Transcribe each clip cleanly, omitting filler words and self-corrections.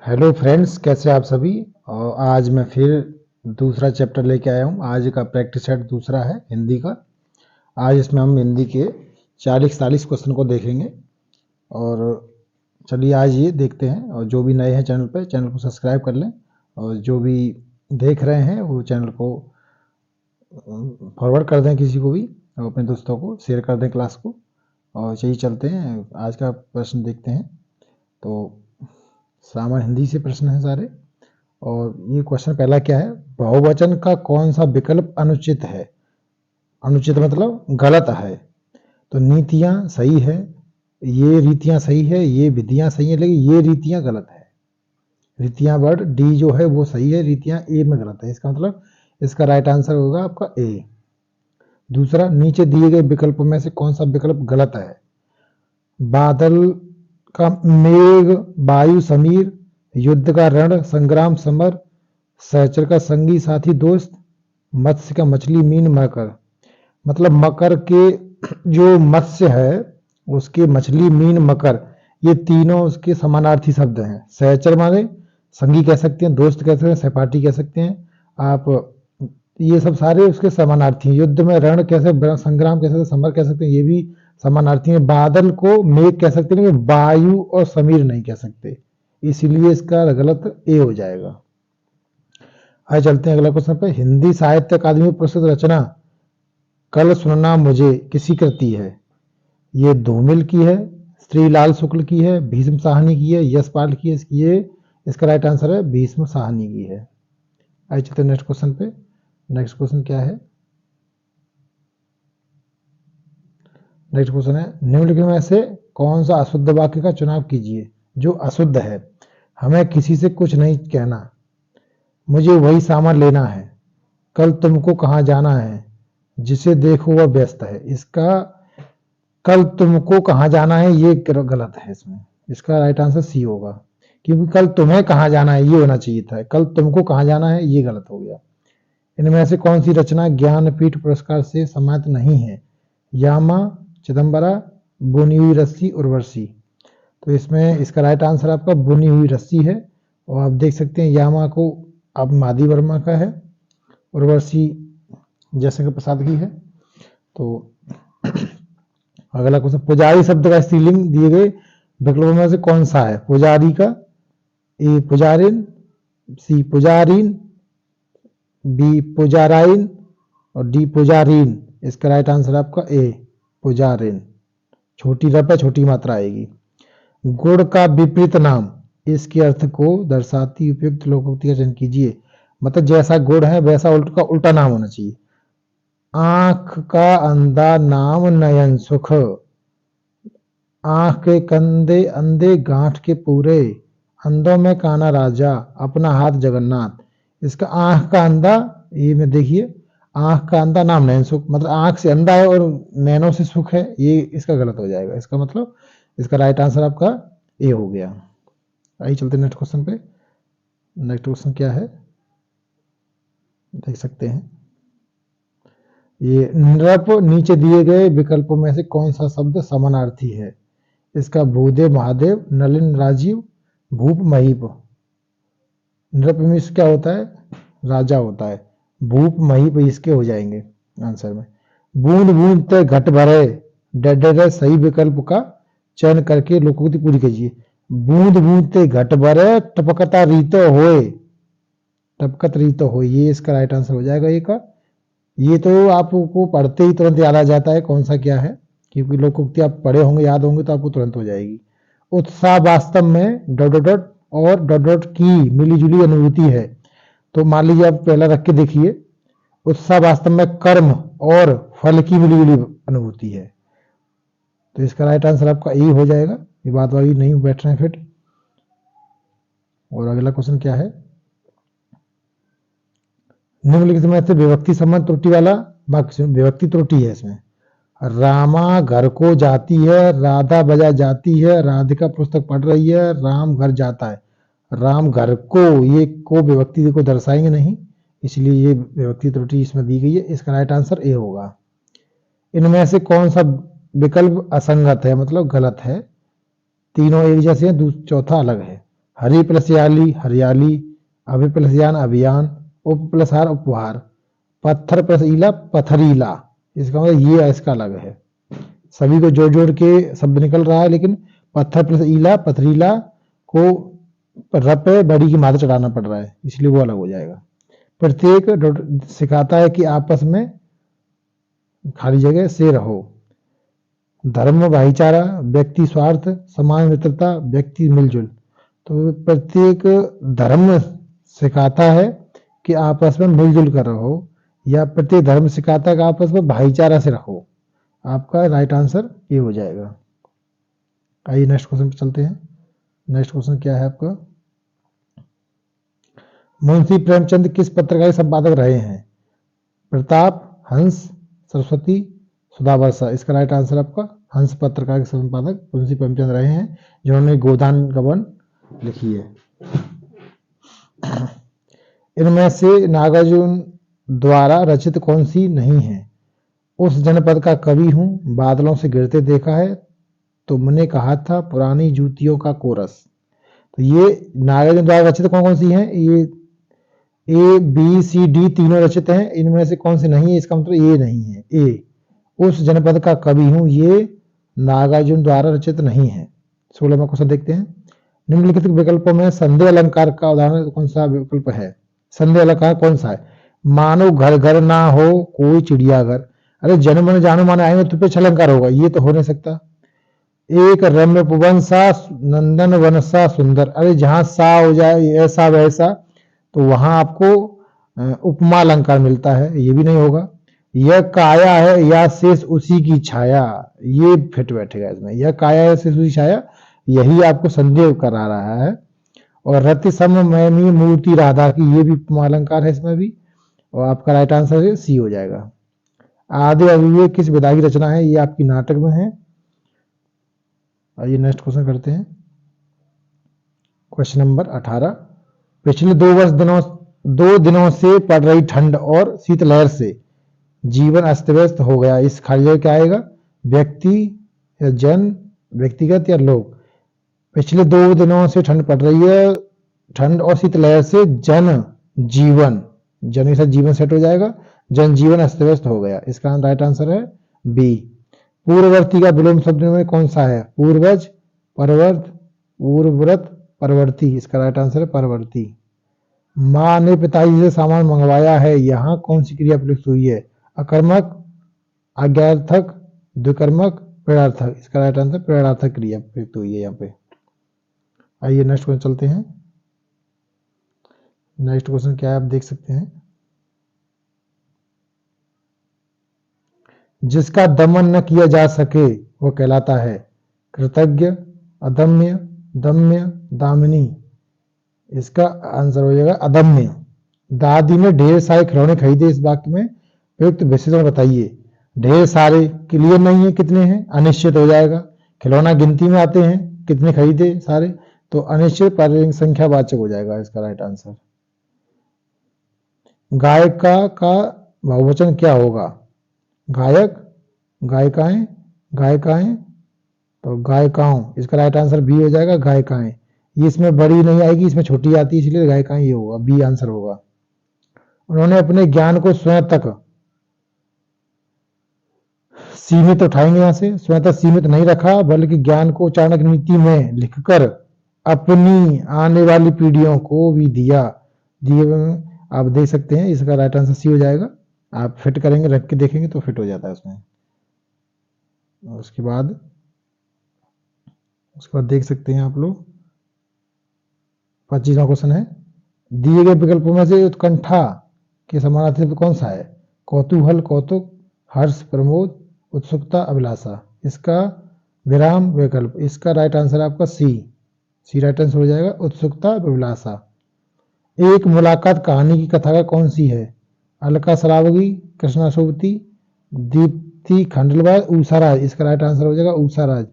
Hello friends, कैसे आप सभी। और आज मैं फिर दूसरा चैप्टर लेके आया हूँ। आज का प्रैक्टिस सेट दूसरा है हिंदी का। आज इसमें हम हिंदी के 40-40 क्वेश्चन को देखेंगे। और चलिए आज ये देखते हैं। और जो भी नए हैं चैनल पे, चैनल को सब्सक्राइब कर लें। और जो भी देख रहे हैं वो चैनल को फॉरवर्ड कर दें किसी को भी, और अपने दोस्तों को शेयर कर दें क्लास को। और चलिए चलते हैं, आज का प्रश्न देखते हैं। तो सामान्य हिंदी से प्रश्न हैं सारे। और ये क्वेश्चन पहला क्या है, बहुवचन का कौन सा विकल्प अनुचित है। अनुचित मतलब गलत है। तो नीतियां सही है, ये रीतियां सही है, ये विधियां सही है, लेकिन ये रीतियां गलत है। रीतियां वर्ड डी जो है वो सही है, रीतियां ए में गलत है। इसका मतलब इसका राइट आंसर होगा आपका ए। दूसरा, नीचे दिए गए विकल्पों में से कौन सा विकल्प गलत है। बादल का मेघ, वायु समीर, युद्ध का रण संग्राम समर, सहचर का संगी साथी दोस्त, मत्स्य का मछली मीन मकर। मतलब मकर के जो मत्स्य है उसके मछली मीन मकर, ये तीनों उसके समानार्थी शब्द हैं। सहचर माने संगी कह सकते हैं, दोस्त कह सकते हैं, सहपाठी कह सकते हैं आप। ये सब सारे उसके समानार्थी हैं। युद्ध में रण कैसे, संग्राम कह सकते हैं, समर कह सकते हैं, ये भी समानार्थी है। बादल को मेघ कह सकते हैं, लेकिन वायु और समीर नहीं कह सकते, इसीलिए इसका गलत ए हो जाएगा। आइए चलते हैं अगला क्वेश्चन पे। हिंदी साहित्य अकादमी प्रसिद्ध रचना कल सुनना मुझे किसी कृति है। ये धूमिल की है, श्रीलाल शुक्ल की है, भीष्म साहनी की है, यशपाल की है। ये इसका राइट आंसर है भीष्म साहनी की है। आइए चलते हैं नेक्स्ट क्वेश्चन पे। नेक्स्ट क्वेश्चन क्या है, नेक्स्ट क्वेश्चन है निम्नलिखित में से कौन सा अशुद्ध वाक्य का चुनाव कीजिए। जो अशुद्ध है, हमें किसी से कुछ नहीं कहना, मुझे वही सामान लेना है, कल तुमको कहाँ जाना है, जिसे देखो वह व्यस्त है। इसका कल तुमको कहाँ जाना है ये गलत है। इसमें इसका राइट आंसर सी होगा, क्योंकि कल तुम्हें कहाँ जाना है ये होना चाहिए था। कल तुमको कहाँ जाना है ये गलत हो गया। इनमें से कौन सी रचना ज्ञानपीठ पुरस्कार से सम्मानित नहीं है। यामा, चिदम्बरा, बुनी हुई रस्सी, उर्वशी। तो इसमें इसका राइट आंसर आपका बुनी हुई रस्सी है। और आप देख सकते हैं यामा को अब मादी वर्मा का है, उर्वशी जयशंकर प्रसाद की है। तो अगला क्वेश्चन, पुजारी शब्द का स्त्रीलिंग दिए गए विकल्पों में से कौन सा है। पुजारी का, ए पुजारिन, सी पुजारीन, बी पुजाराइन, और डी पुजारीन। इसका राइट आंसर आपका ए पुजारिन। छोटी रप है, छोटी मात्रा आएगी। गुण का विपरीत नाम, इसके अर्थ को दर्शाती उपयुक्त लोकोक्ति का चयन कीजिए। मतलब जैसा गुण है वैसा का उल्टा नाम होना चाहिए। आंख का अंधा नाम नयन सुख, आंख के कंधे अंधे गांठ के पूरे, अंधों में काना राजा, अपना हाथ जगन्नाथ। इसका आंख का अंधा, ये में देखिए आंख का अंधा नाम नयन सुख, मतलब आंख से अंधा है और नैनों से सुख है, ये इसका गलत हो जाएगा। इसका मतलब इसका राइट आंसर आपका ए हो गया। आइए चलते नेक्स्ट क्वेश्चन पे। नेक्स्ट क्वेश्चन क्या है देख सकते हैं। ये नृप नीचे दिए गए विकल्पों में से कौन सा शब्द समानार्थी है। इसका भूदेव महादेव, नलिन राजीव, भूप महीप। नृप में क्या होता है, राजा होता है। भूप महीप इसके हो जाएंगे आंसर में। बूंद बूंद ते घट भरे, डे सही विकल्प का चयन करके लोकोक्ति पूरी कीजिए। बूंद बूंद ते घट भरे, टपकता रीतो होए, टपकत रीतो हो, ये इसका राइट आंसर हो जाएगा ए का। ये तो आपको पढ़ते ही तुरंत याद आ जाता है कौन सा क्या है, क्योंकि लोकोक्ति आप पढ़े होंगे, याद होंगे तो आपको तुरंत हो जाएगी। उत्साह वास्तव में डॉट डॉट डॉट और डॉट डॉट की मिलीजुली अनुभूति है। तो मान लीजिए आप पहला रख के देखिए, उत्साह वास्तव में कर्म और फल की मिलीजुली अनुभूति है। तो इसका राइट आंसर आपका ए हो जाएगा। ये बात वाली नहीं बैठ रहे हैं फिट। और अगला क्वेश्चन क्या है, निम्नलिखित में से विभक्ति संबंध त्रुटि वाला वाक्य, विभक्ति त्रुटि है इसमें। रामा घर को जाती है, राधा बजा जाती है, राधिका पुस्तक पढ़ रही है, राम घर जाता है। राम घर को, ये को विभक्ति को दर्शाएंगे नहीं, इसलिए ये विभक्ति त्रुटि इसमें दी गई है। इसका राइट आंसर ए होगा। इनमें से कौन सा विकल्प असंगत है, मतलब गलत है। तीनों एक जैसे हैं, चौथा अलग है। हरी प्लस याली हरियाली, अभि प्लस यान अभियान, उप प्लस हार उपहार, पत्थर प्लस ईला पथरीला। इसका मतलब ये इसका अलग है, सभी को जोड़ जोड़ के शब्द निकल रहा है, लेकिन पत्थर प्लस ईला पथरीला को रपे बड़ी की मात्रा चढ़ाना पड़ रहा है, इसलिए वो अलग हो जाएगा। प्रत्येक सिखाता है कि आपस में खाली जगह से रहो। धर्म भाईचारा, व्यक्ति स्वार्थ, समाज मित्रता, व्यक्ति मिलजुल। तो प्रत्येक धर्म सिखाता है कि आपस में मिलजुल कर रहो, या प्रत्येक धर्म सिखाता है कि आपस में भाईचारा से रहो। आपका राइट आंसर ये हो जाएगा। आइए नेक्स्ट क्वेश्चन पे चलते हैं। नेक्स्ट क्वेश्चन क्या है आपका? मुंशी प्रेमचंद किस पत्रिका के संपादक रहे हैं? प्रताप, हंस, सरस्वती, सुधावर्षा। इसका राइट आंसर आपका हंस पत्रिका के संपादक मुंशी प्रेमचंद रहे हैं, जिन्होंने गोदान गबन लिखी है। इनमें से नागार्जुन द्वारा रचित कौन सी नहीं है? उस जनपद का कवि हूं, बादलों से गिरते देखा है, तुमने कहा था, पुरानी जूतियों का कोरस। तो ये नागार्जुन द्वारा रचित कौन कौन सी हैं? ये ए बी सी डी तीनों रचित हैं, इनमें से कौन सी नहीं है? इसका मतलब ये नहीं है। ए उस जनपद का कवि हूं, ये नागार्जुन द्वारा रचित नहीं है। 16वां क्वेश्चन देखते हैं। निम्नलिखित विकल्पों में संदेह अलंकार का उदाहरण कौन सा विकल्प है? संदेह अलंकार कौन सा है? मानो घर घर ना हो कोई चिड़ियाघर। अरे जन मन जानो माने आएंगे तो पे अलंकार होगा, ये तो हो नहीं सकता। एक रम्य पुवन सा नंदन वन सा सुंदर। अरे जहां सा हो जाए ऐसा वैसा तो वहां आपको उपमा अलंकार मिलता है, ये भी नहीं होगा। यह काया है या शेष उसी की छाया, ये फिट बैठेगा इसमें। यह काया है शेष उसी छाया, यही आपको संदेह करा रहा है। और रति सम मैमी मूर्ति राधा की, ये भी उपमा अलंकार है इसमें भी। और आपका राइट आंसर सी हो जाएगा। आदि अविवेक किस विधा की रचना है? ये आपकी नाटक में है। आइए नेक्स्ट क्वेश्चन करते हैं। Question number 18। पिछले 2 दिनों से पड़ रही ठंड और शीतलहर से जीवन अस्त व्यस्त हो गया। इस खाली जगह क्या आएगा? व्यक्ति या जन, व्यक्तिगत या लोग। पिछले 2 दिनों से ठंड पड़ रही है, ठंड और शीतलहर से जन जीवन, जन के साथ जीवन सेट हो जाएगा, जन जीवन अस्त व्यस्त हो गया। इसका राइट आंसर है बी। पूर्ववर्ती का विलोम शब्द में कौन सा है? पूर्वज, परवर्त, पूर्वव्रत, परवर्ती। इसका राइट आंसर है परवर्ती। मां ने पिताजी से सामान मंगवाया है, यहां कौन सी क्रिया प्रयुक्त हुई है? अकर्मक, आज्ञार्थक, द्विकर्मक, प्रेरणार्थक। इसका राइट आंसर प्रेरणार्थक क्रिया प्रयुक्त हुई है यहाँ पे। आइए नेक्स्ट क्वेश्चन चलते हैं। नेक्स्ट क्वेश्चन क्या है आप देख सकते हैं। जिसका दमन न किया जा सके वो कहलाता है कृतज्ञ, अदम्य, दम्य, दामिनी। इसका आंसर हो जाएगा अदम्य। दादी ने ढेर सारे खिलौने खरीदे, इस वाक्य में प्रयुक्त विशेषण बताइए। ढेर सारे क्लियर नहीं है, कितने हैं? अनिश्चित हो जाएगा। खिलौना गिनती में आते हैं, कितने खरीदे सारे, तो अनिश्चित पर संख्यावाचक हो जाएगा इसका राइट आंसर। गायिका का बहुवचन क्या होगा? गायक, गायिकाएं, गायिकाएं, तो गायिकाओं। इसका राइट आंसर बी हो जाएगा गायिकाएं। ये इसमें बड़ी नहीं आएगी, इसमें छोटी आती है, इसलिए गायिकाएं ये होगा, बी आंसर होगा। उन्होंने अपने ज्ञान को स्वयं तक सीमित, उठाएंगे यहां से, स्वयं तक सीमित नहीं रखा, बल्कि ज्ञान को चाणक्य नीति में लिखकर अपनी आने वाली पीढ़ियों को भी दिया। दिए आप देख सकते हैं, इसका राइट आंसर सी हो जाएगा। आप फिट करेंगे, रख के देखेंगे तो फिट हो जाता है उसमें। उसके बाद देख सकते हैं आप लोग 25वां क्वेश्चन है। दिए गए विकल्पों में से उत्कंठा के समानार्थी शब्द कौन सा है? कौतूहल, कौतुक, हर्ष, प्रमोद, उत्सुकता, अभिलाषा। इसका विराम विकल्प, इसका राइट आंसर आपका सी राइट आंसर हो जाएगा, उत्सुकता, अभिलाषा। एक मुलाकात कहानी की कथा का कौन सी है? अलका सरावगी, कृष्णा सोबती, दीप्ति खंडलवाल, ऊषाराज। इसका राइट आंसर हो जाएगा ऊषाराज।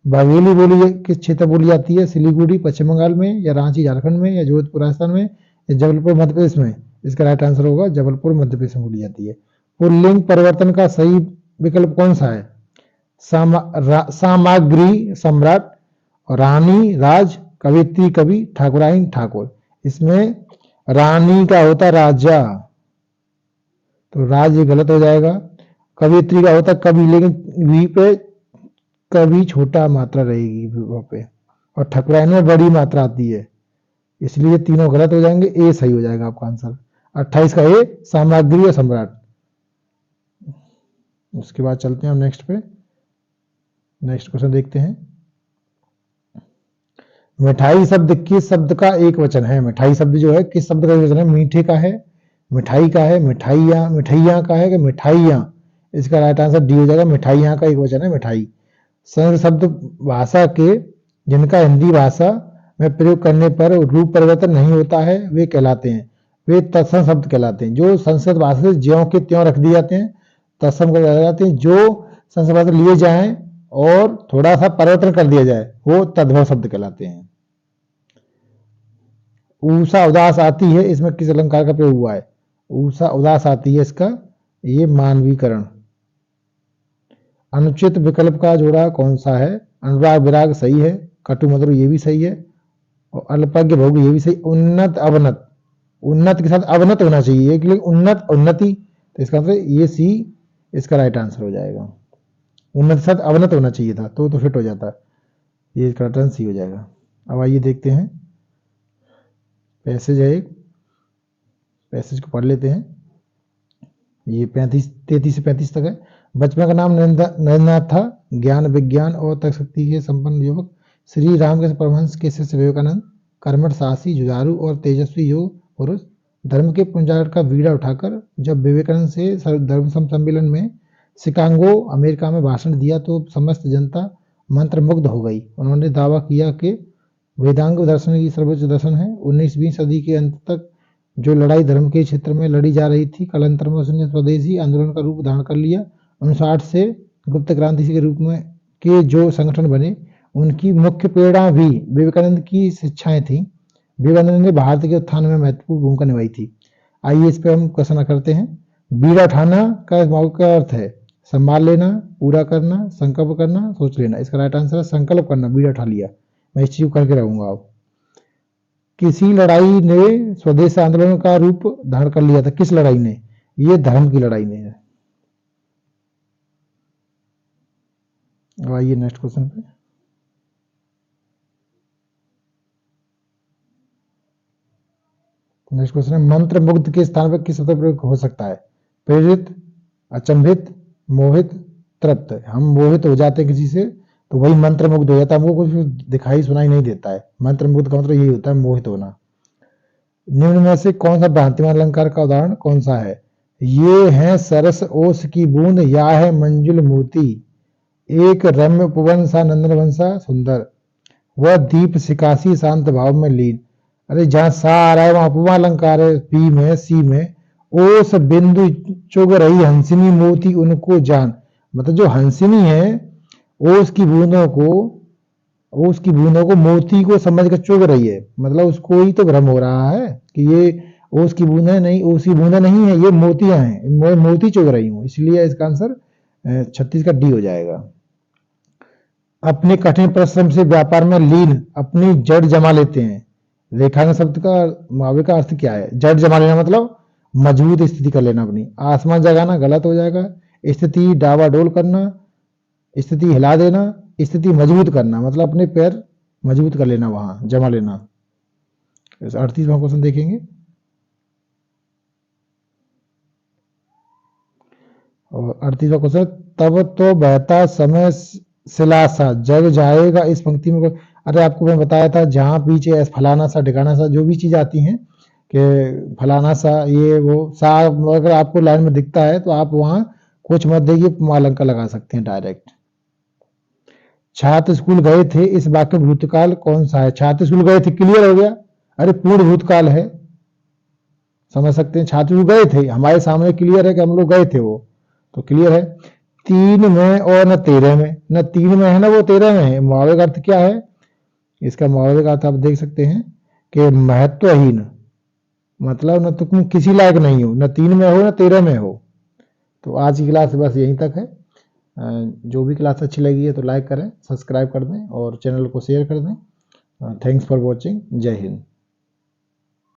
बाघेली बोली किस क्षेत्र बोली जाती है? सिलीगुड़ी पश्चिम बंगाल में, या रांची झारखंड में, या जोधपुर राजस्थान में, या जबलपुर मध्य प्रदेश में। इसका राइट आंसर होगा जबलपुर मध्य प्रदेश में बोली जाती है। पुल्लिंग परिवर्तन का सही विकल्प कौन सा है? सामग्री सम्राट, रानी, राज, कवियत्री कवि, ठाकुराइन ठाकुर। इसमें रानी का होता राजा, तो राज ये गलत हो जाएगा। कवियत्री का होता कवि, लेकिन वी पे कवि छोटा मात्रा रहेगी वहां पे, और ठाकुराइन में बड़ी मात्रा आती है, इसलिए तीनों गलत हो जाएंगे। ए सही हो जाएगा आपका आंसर। 28 का ए, सामग्री और सम्राट। उसके बाद चलते हैं हम नेक्स्ट पे। नेक्स्ट क्वेश्चन देखते हैं। मिठाई शब्द किस शब्द का एक वचन है? मिठाई शब्द जो है किस शब्द का एक वचन है? मीठे का है, मिठाई का है, मिठाइयाँ, मिठाइयाँ का है कि मिठाइयाँ? इसका राइट आंसर डी हो जाएगा, मिठाइयाँ का एक वचन है मिठाई। संस्कृत शब्द भाषा के जिनका हिंदी भाषा में प्रयोग करने पर रूप परिवर्तन नहीं होता है वे कहलाते हैं, वे तत्सम शब्द कहलाते हैं। जो संस्कृत भाषा से ज्यों के त्यों रख दिए जाते हैं तत्सम कहलाते हैं। जो संस्कृत भाषा लिए जाएं और थोड़ा सा परिवर्तन कर दिया जाए वो तद्भव शब्द कहलाते हैं। ऊषा उदास आती है, इसमें किस अलंकार का प्रयोग हुआ है? ऊषा उदास आती है, इसका ये मानवीकरण। अनुचित विकल्प का जोड़ा कौन सा है? अनुराग विराग सही है, कटु मधुर ये भी सही है, और अल्पज्ञ भोग ये भी सही। उन्नत अवनत, उन्नत के साथ अवनत होना चाहिए, एक उन्नत उन्नति, तो इसका आंसर ये सी इसका राइट आंसर हो जाएगा। उन्नत के साथ अवनत होना चाहिए था तो फिट हो जाता, ये इसका राइट आंसर सी हो जाएगा। अब आइए देखते हैं पैसेज है एक, पैसेज को पढ़ लेते हैं। ये 33 से 35 तक है। बचपन का नाम नरेंद्रनाथ था, ज्ञान विज्ञान और तर्क शक्ति के संपन्न युवक श्री रामकृष्ण परमहंस के शिष्य विवेकानंद, कर्मठ साहसी जुझारू और तेजस्वी युग पुरुष। धर्म के पुनर्जागरण का बीड़ा उठाकर जब विवेकानंद से धर्म सम्मेलन में शिकागो अमेरिका में भाषण दिया तो समस्त जनता मंत्रमुग्ध हो गई। उन्होंने दावा किया कि वेदांग दर्शन की सर्वोच्च दर्शन है। 19वीं सदी के अंत तक जो लड़ाई धर्म के क्षेत्र में लड़ी जा रही थी, कालांतर में उसने स्वदेशी आंदोलन का रूप धारण कर लिया। 59 से गुप्त क्रांति के रूप में के जो संगठन बने उनकी मुख्य प्रेरणा भी विवेकानंद की शिक्षाएं थी। विवेकानंद ने भारत के उत्थान में महत्वपूर्ण भूमिका निभाई थी। आइए इस पर हम क्वेश्चन करते हैं। बीड़ा उठाना का मौका अर्थ है संभाल लेना, पूरा करना, संकल्प करना, सोच लेना। इसका राइट आंसर है संकल्प करना। बीड़ा उठा लिया, मैं इस चीज को करके रहूंगा। अब किसी लड़ाई ने स्वदेश आंदोलन का रूप धारण कर लिया था, किस लड़ाई ने? ये धर्म की लड़ाई ने है। आइए नेक्स्ट क्वेश्चन पे। नेक्स्ट क्वेश्चन है मंत्र मुग्ध के स्थान पर किस शब्द प्रयोग हो सकता है? प्रेरित, अचंभित, मोहित, तृप्त। हम मोहित हो जाते हैं किसी से तो वही मंत्र मुग्ध हो जाता है, हमको कुछ दिखाई सुनाई नहीं देता है। मंत्र मुग्ध का मतलब यही होता है मोहित होना। निम्न में से कौन सा भ्रांतिमान अलंकार का उदाहरण कौन सा है? ये है सरस ओस की बूंद, या है मंजुल मोती, एक रम्य उपवन सा नंदन वंशा सुंदर, वह दीप सिकासी शांत भाव में लीन। अरे जहां सा आ रहा है वहां उपमा अलंकार है, बी में सी में। ओस बिंदु चुग रही हंसिनी मोती उनको जान, मतलब जो हंसिनी है ओस की बूंदों को मोती को समझ कर चुग रही है, मतलब उसको ही तो भ्रम हो रहा है कि ये ओस की बूंदें नहीं, ओस की बूंदें नहीं है, ये मोतियां हैं, मैं मोती चुग रही हूं। इसलिए इसका आंसर 36 का डी हो जाएगा। अपने कठिन परिश्रम से व्यापार में लीन, अपनी जड़ जमा लेते हैं। रेखांकन शब्द का मुहावरे का अर्थ क्या है? जड़ जमा लेना मतलब मजबूत स्थिति कर लेना अपनी। आसमान जगाना गलत हो जाएगा। स्थिति डावाडोल करना, स्थिति हिला देना, स्थिति मजबूत करना, मतलब अपने पैर मजबूत कर लेना, वहां जमा लेना। 38वां क्वेश्चन देखेंगे। और 38वां क्वेश्चन, तब तो बहता समय सिलासा जग जाएगा। इस पंक्ति में अरे आपको मैं बताया था जहां पीछे फलाना सा ढिकाना सा जो भी चीज आती है कि फलाना सा ये वो सा, अगर आपको लाइन में दिखता है तो आप वहां कुछ मत देखिए, मालंका लगा सकते हैं डायरेक्ट। छात्र स्कूल गए थे, इस वाक्य में भूतकाल कौन सा है? छात्र स्कूल गए थे, क्लियर हो गया। अरे पूर्ण भूतकाल है, समझ सकते हैं। छात्र गए थे, हमारे सामने क्लियर है कि हम लोग गए थे, वो तो क्लियर है। 3 में और न 13 में, न 3 में है ना वो 13 में है। मुहावरे का अर्थ क्या है? इसका मुहावरे का अर्थ आप देख सकते हैं कि महत्वहीन, मतलब न तो तुम किसी लायक नहीं हो, न 3 में हो न 13 में हो। तो आज की क्लास बस यहीं तक है। जो भी क्लास अच्छी लगी है तो लाइक करें, सब्सक्राइब कर दें और चैनल को शेयर कर दें। Thanks for watching. जय हिंद।